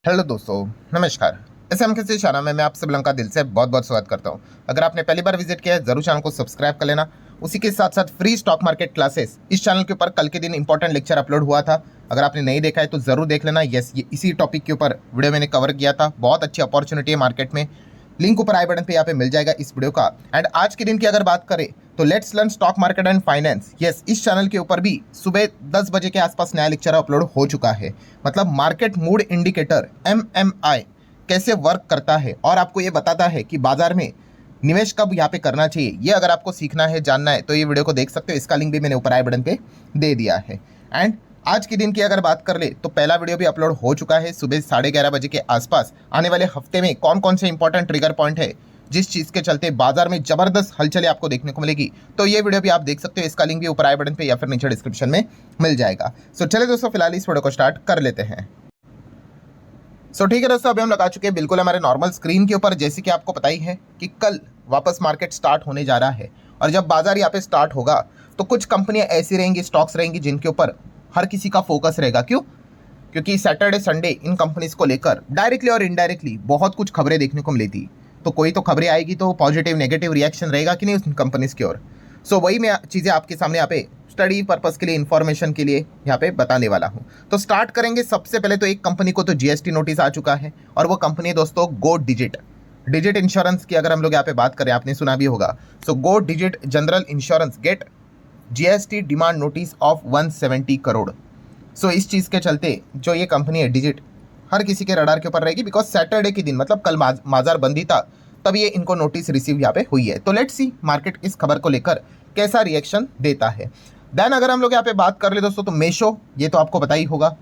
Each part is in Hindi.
हेलो दोस्तों, नमस्कार। इस एम के चैनल में मैं आप सब लोगों का दिल से बहुत बहुत स्वागत करता हूं। अगर आपने पहली बार विजिट किया है जरूर चैनल को सब्सक्राइब कर लेना। उसी के साथ साथ फ्री स्टॉक मार्केट क्लासेस इस चैनल के ऊपर कल के दिन इंपॉर्टेंट लेक्चर अपलोड हुआ था। अगर आपने नहीं देखा है तो जरूर देख लेना। यस, ये इसी टॉपिक के ऊपर वीडियो मैंने कवर किया था। बहुत अच्छी अपॉर्चुनिटी है मार्केट में। लिंक ऊपर आई बटन पे यहाँ पे मिल जाएगा इस वीडियो का। एंड आज के दिन की अगर बात करें तो let's learn stock market and finance. Yes, इस चैनल के ऊपर भी सुबह 10 बजे के आसपास नया लेक्चर अपलोड हो चुका है। मतलब मार्केट मूड इंडिकेटर MMI कैसे वर्क करता है और आपको ये बताता है कि बाजार में निवेश कब यहाँ पे करना चाहिए। ये अगर आपको सीखना है, जानना है तो ये वीडियो को देख सकते हो। इसका लिंक भी मैंने ऊपर आई बटन पे दे दिया है। एंड आज के दिन की अगर बात कर ले तो पहला वीडियो भी अपलोड हो चुका है सुबह 11:30 बजे के आसपास। आने वाले हफ्ते में कौन कौन से इंपॉर्टेंट ट्रिगर पॉइंट है जिस चीज़ के चलते बाजार में जबरदस्त हलचलें आपको देखने को मिलेगी, तो ये वीडियो भी आप देख सकते हो। इसका लिंक भी ऊपर आई बटन पे या फिर नीचे डिस्क्रिप्शन में मिल जाएगा। सो चले दोस्तों, फिलहाल इस वीडियो को स्टार्ट कर लेते हैं। ठीक है दोस्तों, अभी हम लगा चुके हैं बिल्कुल हमारे नॉर्मल स्क्रीन के ऊपर। जैसे कि आपको पता ही है कि कल वापस मार्केट स्टार्ट होने जा रहा है और जब बाजार यहाँ पे स्टार्ट होगा तो कुछ कंपनियां ऐसी रहेंगी, स्टॉक्स रहेंगी जिनके ऊपर हर किसी का फोकस रहेगा। क्यों? क्योंकि सैटरडे संडे इन कंपनीज को लेकर डायरेक्टली और इनडायरेक्टली बहुत कुछ खबरें देखने को मिली थी। तो कोई तो खबरें आएगी तो पॉजिटिव नेगेटिव रिएक्शन रहेगा कि नहीं उस कंपनीज की ओर। वही मैं चीज़ें आपके सामने यहाँ पे स्टडी पर्पस के लिए, इंफॉर्मेशन के लिए यहाँ पे बताने वाला हूँ। तो स्टार्ट करेंगे। सबसे पहले तो एक कंपनी को तो GST नोटिस आ चुका है और वो कंपनी है दोस्तों गो डिजिट। डिजिट इंश्योरेंस की अगर हम लोग यहाँ पे बात करें, आपने सुना भी होगा। Go Digit General Insurance get GST demand notice of 170 crore. इस चीज़ के चलते जो ये कंपनी है डिजिट हर किसी के रडार के ऊपर रहेगी। बिकॉज सैटरडे के दिन, मतलब कल बाजार बंदी था, तब ये इनको नोटिस रिसीव यहाँ पे हुई है। तो लेट्स सी मार्केट इस खबर को लेकर कैसा रिएक्शन देता है। देन अगर हम लोग यहाँ पे बात कर ले दोस्तों तो मीशो, ये तो आपको पता ही होगा,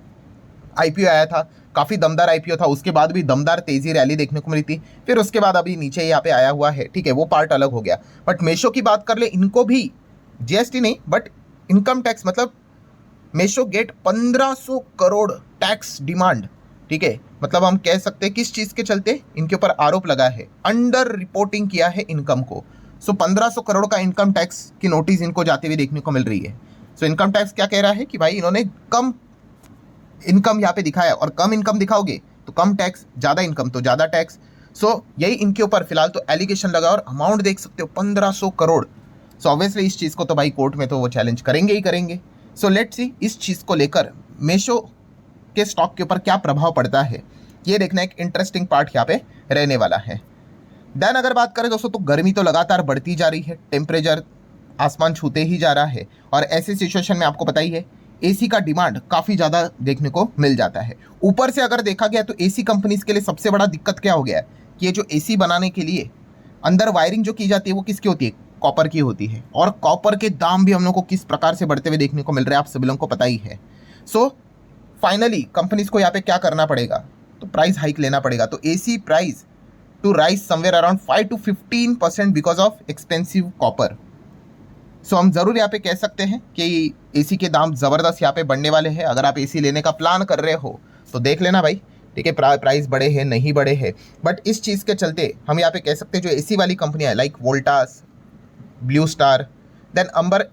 IPO आया था। काफ़ी दमदार IPO था। उसके बाद भी दमदार तेजी रैली देखने को मिली थी। फिर उसके बाद अभी नीचे यहाँ पे आया हुआ है। ठीक है, वो पार्ट अलग हो गया। बट मीशो की बात कर ले, इनको भी GST नहीं बट इनकम टैक्स, मतलब Meesho get 1500 crore tax demand. ठीक है, मतलब हम कह सकते हैं किस चीज़ के चलते इनके ऊपर आरोप लगा है, अंडर रिपोर्टिंग किया है इनकम को। 1500 करोड़ का इनकम टैक्स की नोटिस इनको जाते हुए देखने को मिल रही है। इनकम टैक्स क्या कह रहा है कि भाई इन्होंने कम इनकम यहाँ पे दिखाया और कम इनकम दिखाओगे तो कम टैक्स, ज़्यादा इनकम तो ज़्यादा टैक्स। यही इनके ऊपर फिलहाल तो एलिगेशन लगा और अमाउंट देख सकते हो 1500 करोड़। ऑब्वियसली इस चीज़ को तो भाई कोर्ट में तो वो चैलेंज करेंगे ही करेंगे। लेट्स सी इस चीज़ को लेकर मीशो के स्टॉक के ऊपर क्या प्रभाव पड़ता है, ये देखना एक इंटरेस्टिंग पार्ट यहाँ पे रहने वाला है। देन अगर बात करें दोस्तों तो गर्मी तो लगातार बढ़ती जा रही है। टेम्परेचर आसमान छूते ही जा रहा है और ऐसे सिचुएशन में आपको पता ही है AC का डिमांड काफ़ी ज़्यादा देखने को मिल जाता है। ऊपर से अगर देखा गया तो AC कंपनीज के लिए सबसे बड़ा दिक्कत क्या हो गया है कि ये जो AC बनाने के लिए अंदर वायरिंग जो की जाती है वो किसकी होती है? कॉपर की होती है। और कॉपर के दाम भी हम लोग को किस प्रकार से बढ़ते हुए देखने को मिल रहे हैं आप सभी लोगों को पता ही है। फाइनली कंपनीज को यहाँ पे क्या करना पड़ेगा, तो प्राइस हाइक लेना पड़ेगा। तो AC price to rise somewhere around 5 to 15% because of expensive copper. हम जरूर यहाँ पे कह सकते हैं कि AC के दाम ज़बरदस्त यहाँ पे बढ़ने वाले हैं। अगर आप AC लेने का प्लान कर रहे हो तो देख लेना भाई। ठीक है, प्राइस बढ़े हैं नहीं बढ़े हैं, बट इस चीज़ के चलते हम यहाँ पे कह सकते हैं जो AC वाली कंपनियाँ like Voltas, Blue Star, then Amber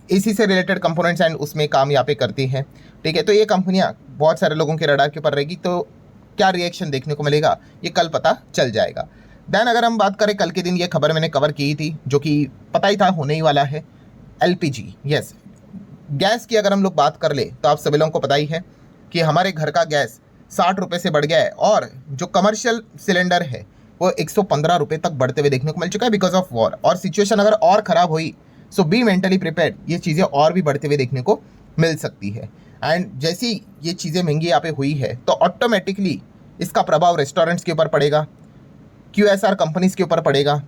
AC से रिलेटेड कंपोनेंट्स एंड उसमें काम यहाँ पे करती हैं। ठीक है, तो ये कंपनियाँ बहुत सारे लोगों के रडार के ऊपर रहेगी। तो क्या रिएक्शन देखने को मिलेगा ये कल पता चल जाएगा। देन अगर हम बात करें, कल के दिन ये खबर मैंने कवर की थी जो कि पता ही था होने ही वाला है। LPG, यस, गैस की अगर हम लोग बात कर ले तो आप सभी लोगों को पता ही है कि हमारे घर का गैस 60 रुपये से बढ़ गया है और जो कमर्शियल सिलेंडर है वो 115 रुपये तक बढ़ते हुए देखने को मिल चुका है बिकॉज ऑफ वॉर। और सिचुएशन अगर और ख़राब हुई बी मेंटली प्रिपेयर्ड, ये चीज़ें और भी बढ़ते हुए देखने को मिल सकती है। एंड जैसी ये चीज़ें महंगी यहाँ पे हुई है तो ऑटोमेटिकली इसका प्रभाव रेस्टोरेंट्स के ऊपर पड़ेगा, QSR कंपनीज के ऊपर पड़ेगा,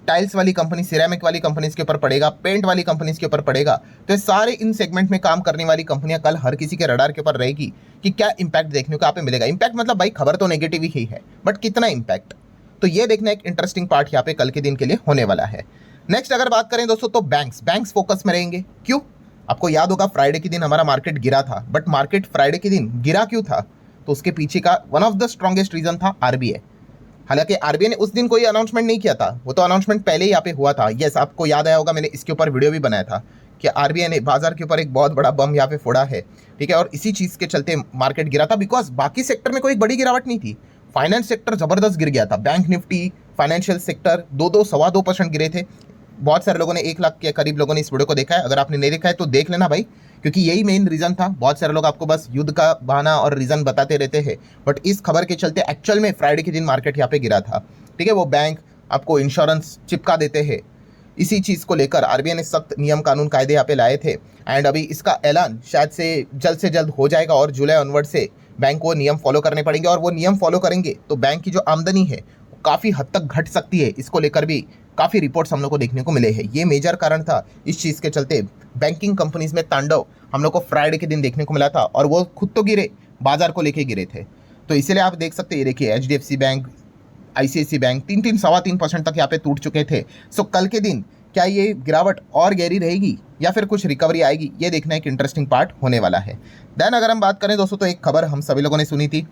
टाइल्स वाली कंपनी, सिरेमिक वाली कंपनीज के ऊपर पड़ेगा, पेंट वाली कंपनीज के ऊपर पड़ेगा। तो ये सारे इन सेगमेंट में काम करने वाली कंपनियां कल हर किसी के रडार के ऊपर रहेगी कि क्या इंपैक्ट देखने को यहाँ पे मिलेगा। इंपैक्ट मतलब भाई खबर तो नेगेटिव ही है बट कितना इंपैक्ट, तो ये देखना एक इंटरेस्टिंग पार्ट यहाँ पे कल के दिन के लिए होने वाला है। नेक्स्ट अगर बात करें दोस्तों तो बैंक्स फोकस में रहेंगे। क्यों? आपको याद होगा फ्राइडे के दिन हमारा मार्केट गिरा था, बट मार्केट फ्राइडे के दिन गिरा क्यों था? तो उसके पीछे का one of the strongest reason था RBI। हालांकि आरबीआई ने उस दिन कोई अनाउंसमेंट नहीं किया था, वो तो अनाउंसमेंट पहले ही यहाँ पे हुआ था। यस, आपको याद आया होगा, मैंने इसके ऊपर वीडियो भी बनाया था कि आरबीआई ने बाजार के ऊपर एक बहुत बड़ा बम यहाँ पे फोड़ा है, ठीक है। और इसी चीज़ के चलते मार्केट गिरा था, बिकॉज बाकी सेक्टर में कोई बड़ी गिरावट नहीं थी। फाइनेंस सेक्टर जबरदस्त गिर गया था, बैंक निफ्टी, फाइनेंशियल सेक्टर 2-2, 2.25% गिरे थे। बहुत सारे लोगों ने, 1 लाख के करीब लोगों ने इस वीडियो को देखा है। अगर आपने नहीं देखा है तो देख लेना भाई, क्योंकि यही मेन रीजन था। बहुत सारे लोग आपको बस युद्ध का बहाना और रीजन बताते रहते हैं, बट इस खबर के चलते एक्चुअल में फ्राइडे के दिन मार्केट यहाँ पे गिरा था, ठीक है। वो बैंक आपको इंश्योरेंस चिपका देते हैं, इसी चीज़ को लेकर आरबीआई ने सख्त नियम कानून कायदे यहाँ पे लाए थे। एंड अभी इसका ऐलान शायद से जल्द हो जाएगा और जुलाई ऑनवर्ड से बैंक को नियम फॉलो करने पड़ेंगे। और वो नियम फॉलो करेंगे तो बैंक की जो आमदनी है काफ़ी हद तक घट सकती है। इसको लेकर भी काफ़ी रिपोर्ट्स हम लोग को देखने को मिले हैं। ये मेजर कारण था इस चीज़ के चलते बैंकिंग कंपनीज में तांडव हम लोग को फ्राइडे के दिन देखने को मिला था। और वो खुद तो गिरे, बाजार को लेके गिरे थे। तो इसीलिए आप देख सकते हैं, देखिए एचडीएफसी बैंक, आईसीआईसी बैंक 3-3, 3.25% तक यहाँ पे टूट चुके थे। सो कल के दिन क्या ये गिरावट और गहरी रहेगी या फिर कुछ रिकवरी आएगी, ये देखना एक इंटरेस्टिंग पार्ट होने वाला है। देन अगर हम बात करें दोस्तों, तो एक खबर हम सभी लोगों ने सुनी थी,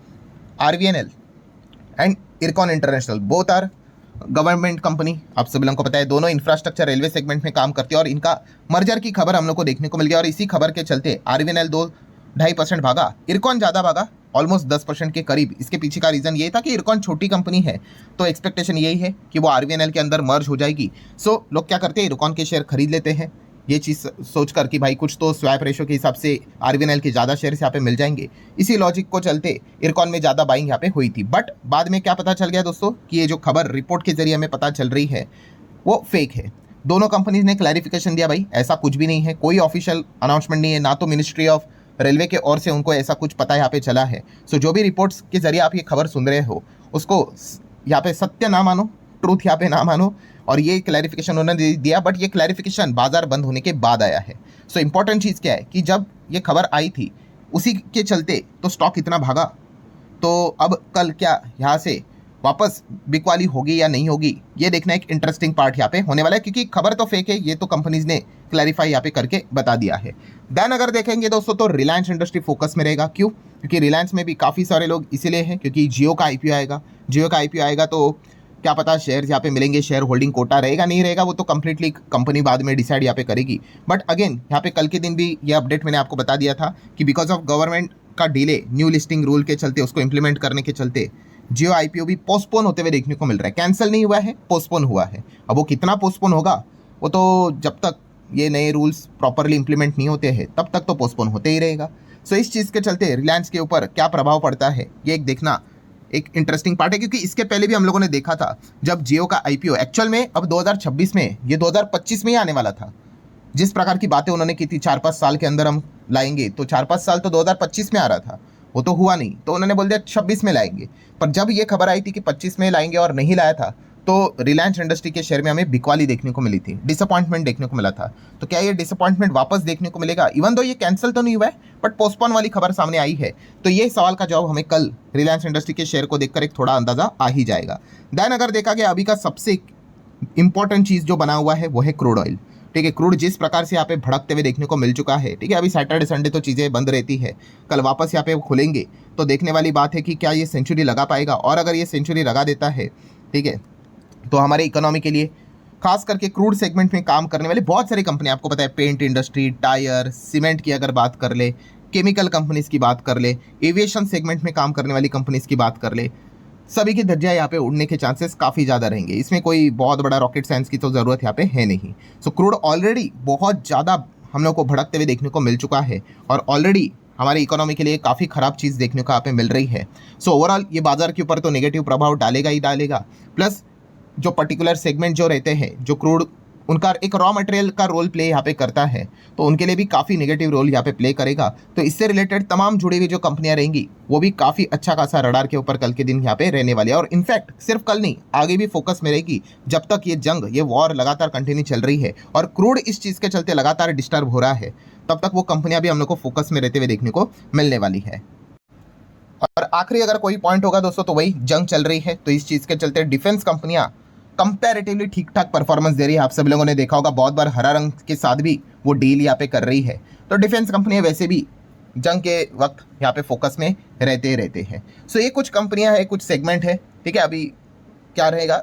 RVNL and Ircon international both are government company. आप सभी लोगों को पता है, दोनों इंफ्रास्ट्रक्चर रेलवे सेगमेंट में काम करती है और इनका मर्जर की खबर हम लोग को देखने को मिल गया। और इसी खबर के चलते आरवीएनएल 2-2.5% भागा, इरकॉन ज़्यादा भागा, ऑलमोस्ट 10% के करीब। इसके पीछे का रीज़न ये था कि इरकॉन छोटी कंपनी है, तो एक्सपेक्टेशन यही है कि वो आरवीएनएल के अंदर मर्ज हो जाएगी। सो लोग क्या करते हैं, इरकॉन के शेयर खरीद लेते हैं, ये चीज़ सोचकर कि भाई कुछ तो स्वैप रेशो के हिसाब से आरवीएनएल के ज़्यादा शेयर्स यहाँ पे मिल जाएंगे। इसी लॉजिक को चलते इरकॉन में ज़्यादा बाइंग यहाँ पे हुई थी। बट बाद में क्या पता चल गया दोस्तों कि ये जो खबर रिपोर्ट के जरिए हमें पता चल रही है वो फेक है। दोनों कंपनीज ने क्लैरिफिकेशन दिया, भाई ऐसा कुछ भी नहीं है, कोई ऑफिशियल अनाउंसमेंट नहीं है, ना तो मिनिस्ट्री ऑफ रेलवे के ओर से उनको ऐसा कुछ पता यहाँ पे चला है। सो जो भी रिपोर्ट्स के जरिए आप ये खबर सुन रहे हो, उसको यहाँ पे सत्य ना मानो, ट्रूथ यहाँ पे ना मानो। और ये क्लैरिफिकेशन उन्होंने दिया, बट ये क्लैरिफिकेशन बाजार बंद होने के बाद आया है। सो इंपॉर्टेंट चीज़ क्या है कि जब ये खबर आई थी उसी के चलते तो स्टॉक इतना भागा, तो अब कल क्या यहाँ से वापस बिकवाली होगी या नहीं होगी, ये देखना एक इंटरेस्टिंग पार्ट यहाँ पे होने वाला है। क्योंकि खबर तो फेक है, ये तो कंपनीज ने क्लैरिफाई यहाँ पे करके बता दिया है। देन अगर देखेंगे दोस्तों, तो रिलायंस इंडस्ट्री फोकस में रहेगा। क्यों? क्योंकि रिलायंस में भी काफ़ी सारे लोग इसीलिए हैं क्योंकि जियो का आईपीओ आएगा। जियो का आईपीओ आएगा तो क्या पता शेयर यहाँ पे मिलेंगे, शेयर होल्डिंग कोटा रहेगा नहीं रहेगा, वो तो कंप्लीटली कंपनी बाद में डिसाइड यहाँ पे करेगी। बट अगेन यहाँ पे कल के दिन भी ये अपडेट मैंने आपको बता दिया था कि बिकॉज ऑफ गवर्नमेंट का डिले, न्यू लिस्टिंग रूल के चलते, उसको इंप्लीमेंट करने के चलते जियो आईपीओ भी पोस्टपोन होते हुए देखने को मिल रहा है। कैंसिल नहीं हुआ है, पोस्टपोन हुआ है। अब वो कितना पोस्टपोन होगा, वो तो जब तक ये नए रूल्स प्रॉपरली इंप्लीमेंट नहीं होते हैं तब तक तो पोस्टपोन होते ही रहेगा। सो इस चीज़ के चलते रिलायंस के ऊपर क्या प्रभाव पड़ता है, ये एक देखना एक इंटरेस्टिंग पार्ट है। क्योंकि इसके पहले भी हम लोगों ने देखा था जब जियो का आईपीओ एक्चुअल में अब 2026 में, ये 2025 में ही आने वाला था। जिस प्रकार की बातें उन्होंने की थी 4-5 साल के अंदर हम लाएंगे, तो 4-5 साल तो 2025 में आ रहा था, वो तो हुआ नहीं, तो उन्होंने बोल दिया 26 में लाएंगे। पर जब ये खबर आई थी कि 25 में लाएंगे और नहीं लाया था, तो रिलायंस इंडस्ट्री के शेयर में हमें बिकवाली देखने को मिली थी, डिसअपॉइंटमेंट देखने को मिला था। तो क्या ये डिसअपॉइंटमेंट वापस देखने को मिलेगा? इवन दो ये कैंसिल तो नहीं हुआ है, बट पोस्टपोन वाली खबर सामने आई है। तो ये सवाल का जवाब हमें कल रिलायंस इंडस्ट्री के शेयर को देखकर एक थोड़ा अंदाजा आ ही जाएगा। देन अगर देखा गया अभी का सबसे इंपॉर्टेंट चीज़ जो बना हुआ है वो है क्रूड ऑयल, ठीक है। क्रूड जिस प्रकार से यहाँ पे भड़कते हुए देखने को मिल चुका है, ठीक है। अभी सैटरडे संडे तो चीज़ें बंद रहती है, कल वापस यहाँ पे खुलेंगे तो देखने वाली बात है कि क्या ये सेंचुरी लगा पाएगा। और अगर ये सेंचुरी लगा देता है, ठीक है, तो हमारे इकोनॉमी के लिए खास करके क्रूड सेगमेंट में काम करने वाली बहुत सारी कंपनी, आपको पता है पेंट इंडस्ट्री, टायर, सीमेंट की अगर बात कर ले, केमिकल कंपनीज की बात कर ले, एविएशन सेगमेंट में काम करने वाली कंपनीज की बात कर ले, सभी की धज्जियाँ यहाँ पे उड़ने के चांसेस काफ़ी ज़्यादा रहेंगे। इसमें कोई बहुत बड़ा रॉकेट साइंस की तो ज़रूरत यहाँ पे है नहीं। सो क्रूड ऑलरेडी बहुत ज़्यादा हम लोग को भड़कते हुए देखने को मिल चुका है और ऑलरेडी हमारी इकोनॉमी के लिए काफ़ी ख़राब चीज़ देखने को यहाँ पे मिल रही है। सो ओवरऑल ये बाजार के ऊपर तो नेगेटिव प्रभाव डालेगा ही डालेगा। प्लस जो पर्टिकुलर सेगमेंट जो रहते हैं, जो क्रूड उनका एक रॉ मटेरियल का रोल प्ले यहाँ पे करता है, तो उनके लिए भी काफ़ी नेगेटिव रोल यहाँ पे प्ले करेगा। तो इससे रिलेटेड तमाम जुड़ी हुई जो कंपनियां रहेंगी वो भी काफ़ी अच्छा खासा रडार के ऊपर कल के दिन यहाँ पे रहने वाली है। और इनफैक्ट सिर्फ कल नहीं, आगे भी फोकस में रहेगी जब तक ये जंग, ये वॉर लगातार कंटिन्यू चल रही है और क्रूड इस चीज़ के चलते लगातार डिस्टर्ब हो रहा है, तब तक वो कंपनियां भी हम लोग को फोकस में रहते हुए देखने को मिलने वाली है। और आखिरी अगर कोई पॉइंट होगा दोस्तों तो वही जंग चल रही है, तो इस चीज़ के चलते डिफेंस कंपनियां कंपैरेटिवली ठीक ठाक परफॉर्मेंस दे रही है। आप सभी लोगों ने देखा होगा बहुत बार हरा रंग के साथ भी वो डील यहाँ पे कर रही है। तो डिफेंस कंपनियां वैसे भी जंग के वक्त यहाँ पे फोकस में रहते हैं। सो ये कुछ कंपनियां हैं, कुछ सेगमेंट है, ठीक है। अभी क्या रहेगा,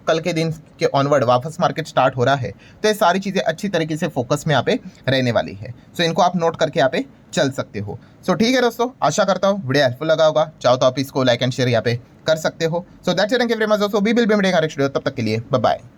कल के दिन के ऑनवर्ड वापस मार्केट स्टार्ट हो रहा है, तो ये सारी चीज़ें अच्छी तरीके से फोकस में यहाँ पे रहने वाली है। सो इनको आप नोट करके यहाँ पे चल सकते हो। सो ठीक है दोस्तों, आशा करता हूँ वीडियो हेल्पफुल लगा होगा। चाहो तो आप इसको लाइक एंड शेयर यहाँ पे कर सकते हो। So that's it, thank you very much दोस्तों, we will be meeting next video, तब तक के लिए बाय बाय।